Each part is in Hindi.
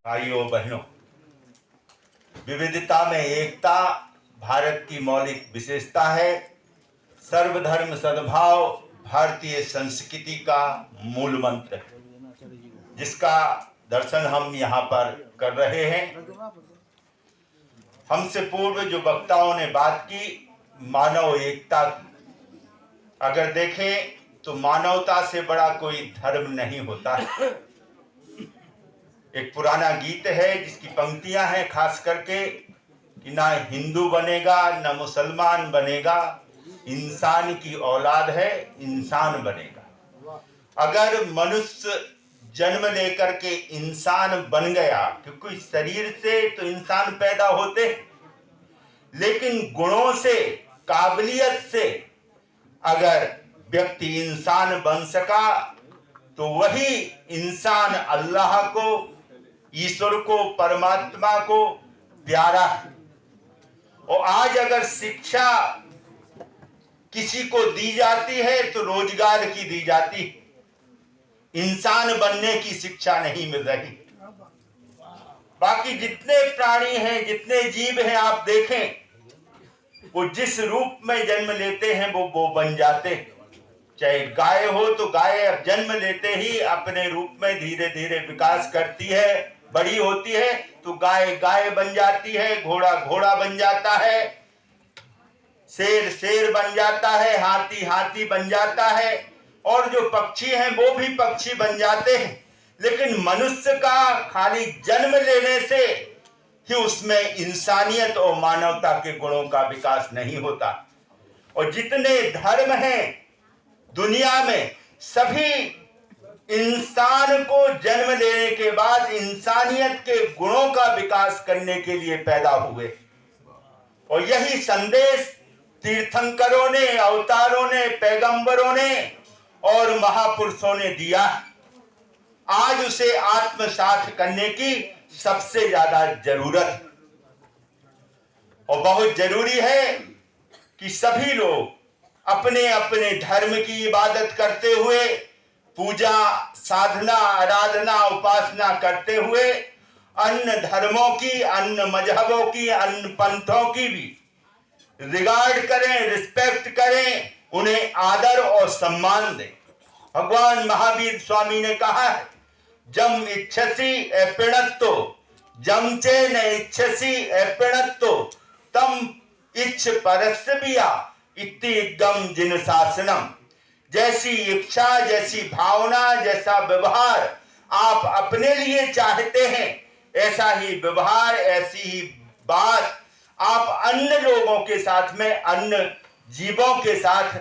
भाइयों बहनों, विविधता में एकता भारत की मौलिक विशेषता है। सर्वधर्म सद्भाव भारतीय संस्कृति का मूल मंत्र है, जिसका दर्शन हम यहाँ पर कर रहे हैं। हमसे पूर्व जो वक्ताओं ने बात की मानव एकता की, अगर देखें तो मानवता से बड़ा कोई धर्म नहीं होता है। एक पुराना गीत है जिसकी पंक्तियां हैं खास करके कि ना हिंदू बनेगा ना मुसलमान बनेगा, इंसान की औलाद है इंसान बनेगा। अगर मनुष्य जन्म लेकर के इंसान बन गया, क्योंकि शरीर से तो इंसान पैदा होते, लेकिन गुणों से काबिलियत से अगर व्यक्ति इंसान बन सका तो वही इंसान अल्लाह को, ईश्वर को, परमात्मा को प्यारा है। और आज अगर शिक्षा किसी को दी जाती है तो रोजगार की दी जाती है, इंसान बनने की शिक्षा नहीं मिल रही। बाकी जितने प्राणी हैं, जितने जीव हैं, आप देखें वो जिस रूप में जन्म लेते हैं वो बन जाते हैं। चाहे गाय हो तो गाय अब जन्म लेते ही अपने रूप में धीरे धीरे विकास करती है, बड़ी होती है तो गाय गाय बन जाती है, घोड़ा घोड़ा बन जाता है, शेर शेर बन जाता है, हाथी हाथी बन जाता है, और जो पक्षी हैं वो भी पक्षी बन जाते हैं। लेकिन मनुष्य का खाली जन्म लेने से ही उसमें इंसानियत और मानवता के गुणों का विकास नहीं होता। और जितने धर्म हैं दुनिया में, सभी इंसान को जन्म लेने के बाद इंसानियत के गुणों का विकास करने के लिए पैदा हुए। और यही संदेश तीर्थंकरों ने, अवतारों ने, पैगंबरों ने और महापुरुषों ने दिया। आज उसे आत्मसात करने की सबसे ज्यादा जरूरत है। और बहुत जरूरी है कि सभी लोग अपने अपने धर्म की इबादत करते हुए, पूजा साधना आराधना उपासना करते हुए, अन्य धर्मों की, अन्य मजहबों की, अन्य पंथों की भी रिगार्ड करें, रिस्पेक्ट करें, उन्हें आदर और सम्मान दें। भगवान महावीर स्वामी ने कहा है, जम इच्छसी एपिणत्तो जमचे न इच्छसी एपिणत्तो तम इच्छ परस्बिया इति गम जिन शासनम। जैसी इच्छा, जैसी भावना, जैसा व्यवहार आप अपने लिए चाहते हैं, ऐसा ही व्यवहार, ऐसी ही बात आप अन्य लोगों के साथ में, अन्य जीवों के साथ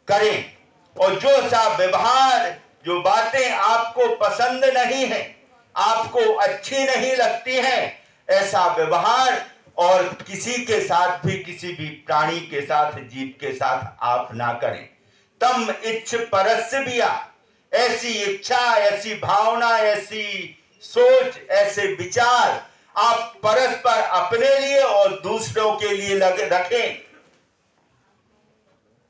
करें। और जो सा व्यवहार, जो बातें आपको पसंद नहीं है, आपको अच्छी नहीं लगती हैं, ऐसा व्यवहार और किसी के साथ भी, किसी भी प्राणी के साथ, जीव के साथ आप ना करें। तम इच्छ परस्बिया, ऐसी इच्छा, ऐसी भावना, ऐसी सोच, ऐसे विचार आप परस्पर अपने लिए और दूसरों के लिए रखें।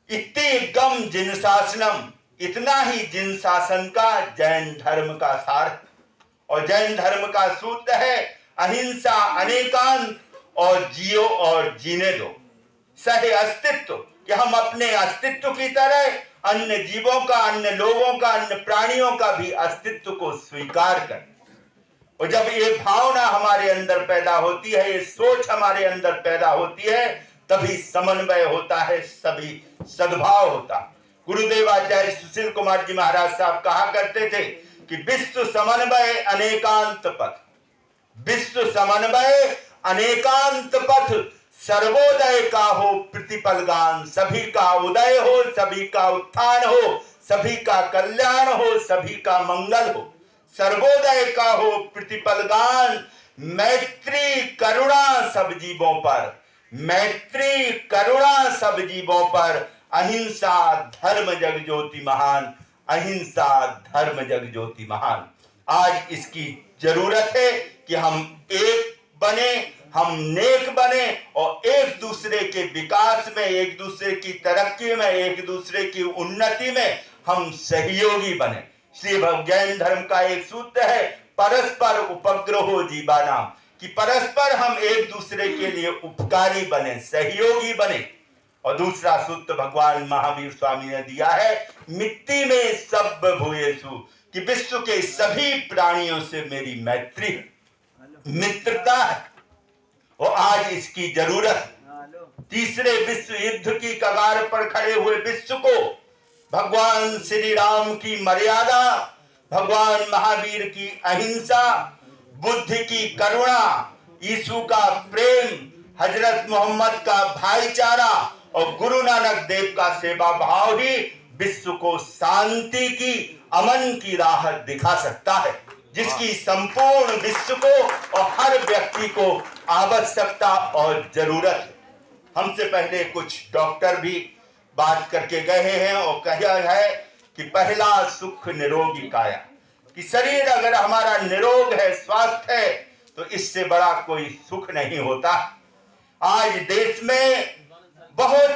इति गम जिन शासनम, इतना ही जिन शासन का जैन धर्म का सार। और जैन धर्म का सूत्र है अहिंसा अनेकांत और जियो और जीने दो। सही अस्तित्व, कि हम अपने अस्तित्व की तरह अन्य जीवों का, अन्य लोगों का, अन्य प्राणियों का भी अस्तित्व को स्वीकार करें। और जब ये भावना हमारे अंदर पैदा होती है, ये सोच हमारे अंदर पैदा होती है, तभी समन्वय होता है, सभी सद्भाव होता है। गुरुदेवाचार्य सुशील कुमार जी महाराज साहब कहा करते थे कि विश्व समन्वय अनेकांत पथ, विश्व समन्वय अनेकांत पथ, सर्वोदय का हो प्रतिपल गान। सभी का उदय हो, सभी का उत्थान हो, सभी का कल्याण हो, सभी का मंगल हो। सर्वोदय का हो प्रतिपल गान, मैत्री करुणा सब जीवों पर, मैत्री करुणा सब जीवों पर, अहिंसा धर्म जग ज्योति महान, अहिंसा धर्म जग ज्योति महान। आज इसकी जरूरत है कि हम एक बने, हम नेक बने और एक दूसरे के विकास में, एक दूसरे की तरक्की में, एक दूसरे की उन्नति में हम सहयोगी बने। इसलिए जैन धर्म का एक सूत्र है, परस्पर उपग्रहो जीवाना, कि परस्पर हम एक दूसरे के लिए उपकारी बने, सहयोगी बने। और दूसरा सूत्र भगवान महावीर स्वामी ने दिया है, मिट्टी में सब भूयेषु, कि विश्व के सभी प्राणियों से मेरी मैत्री मित्रता है और आज इसकी जरूरत है। तीसरे विश्व युद्ध की कगार पर खड़े हुए विश्व को भगवान श्री राम की मर्यादा, भगवान महावीर की अहिंसा, बुद्ध की करुणा, यीशु का प्रेम, हजरत मोहम्मद का भाईचारा और गुरु नानक देव का सेवा भाव ही विश्व को शांति की, अमन की राह दिखा सकता है, जिसकी संपूर्ण विश्व को और हर व्यक्ति को आवश्यकता और जरूरत है। हमसे पहले कुछ डॉक्टर भी बात करके गए हैं और कहा है कि पहला सुख निरोगी काया, कि शरीर अगर हमारा निरोग है, स्वस्थ है, तो इससे बड़ा कोई सुख नहीं होता। आज देश में बहुत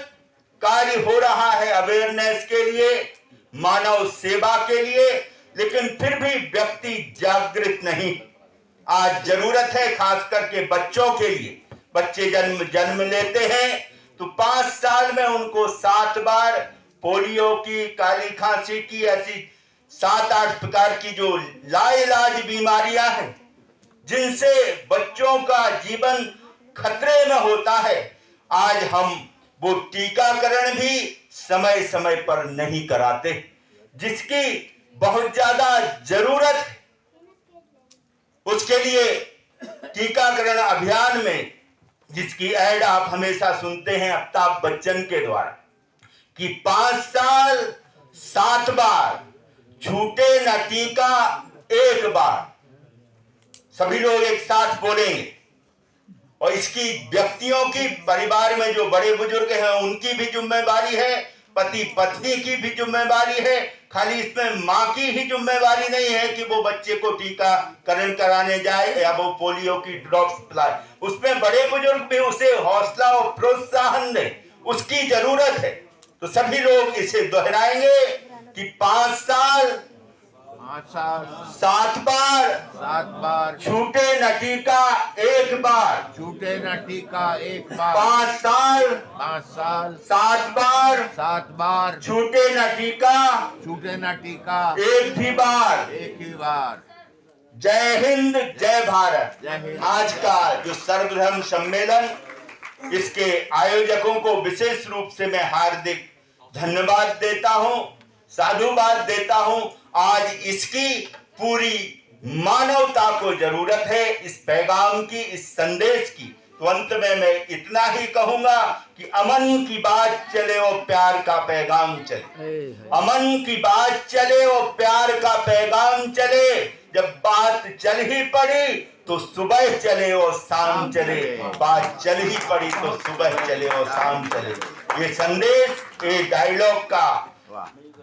कार्य हो रहा है अवेयरनेस के लिए, मानव सेवा के लिए, लेकिन फिर भी व्यक्ति जागृत नहीं। आज जरूरत है खास करके बच्चों के लिए। बच्चे जन्म लेते हैं तो 5 साल में उनको 7 बार पोलियो की, काली खांसी की, ऐसी 7-8 प्रकार की जो लाइलाज बीमारियां हैं, जिनसे बच्चों का जीवन खतरे में होता है। आज हम वो टीकाकरण भी समय समय पर नहीं कराते, जिसकी बहुत ज्यादा जरूरत है। उसके लिए टीकाकरण अभियान में, जिसकी ऐड आप हमेशा सुनते हैं अमिताभ बच्चन के द्वारा, कि 5 साल 7 बार, छूटे न टीका 1 बार। सभी लोग एक साथ बोलेंगे। और इसकी व्यक्तियों की, परिवार में जो बड़े बुजुर्ग हैं उनकी भी जिम्मेवारी है, पति पत्नी की भी जिम्मेवारी है। खाली इसमें माँ की ही जिम्मेवारी नहीं है कि वो बच्चे को टीकाकरण कराने जाए या वो पोलियो की ड्रॉप्स पिलाए। उसमें बड़े बुजुर्ग भी उसे हौसला और प्रोत्साहन दें, उसकी जरूरत है। तो सभी लोग इसे दोहराएंगे कि 5 साल 7 बार, छूटे न टीका 1 बार, छूटे न टीका 1 बार, 5 साल 7 बार, छूटे न टीका 1 ही बार। जय हिंद, जय भारत। जय हिंद। आज का जो सर्वधर्म सम्मेलन, इसके आयोजकों को विशेष रूप से मैं हार्दिक धन्यवाद देता हूं, साधुवाद देता हूं। आज इसकी पूरी मानवता को जरूरत है, इस पैगाम की, इस संदेश की। तो अंत में मैं इतना ही कहूंगा कि अमन की बात चले और प्यार का पैगाम चले। अमन की बात चले और प्यार का पैगाम चले। जब बात चल ही पड़ी तो सुबह चले और शाम चले, बात चल ही पड़ी तो सुबह चले और शाम चले। ये संदेश, ये डायलॉग का,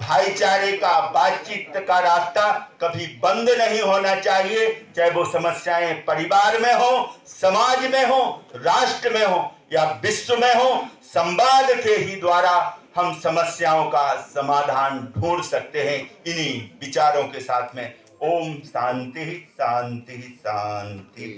भाईचारे का, बातचीत का रास्ता कभी बंद नहीं होना चाहिए। चाहे वो समस्याएं परिवार में हो, समाज में हो, राष्ट्र में हो या विश्व में हो, संवाद के ही द्वारा हम समस्याओं का समाधान ढूंढ सकते हैं। इन्हीं विचारों के साथ में ओम शांति शांति शांति।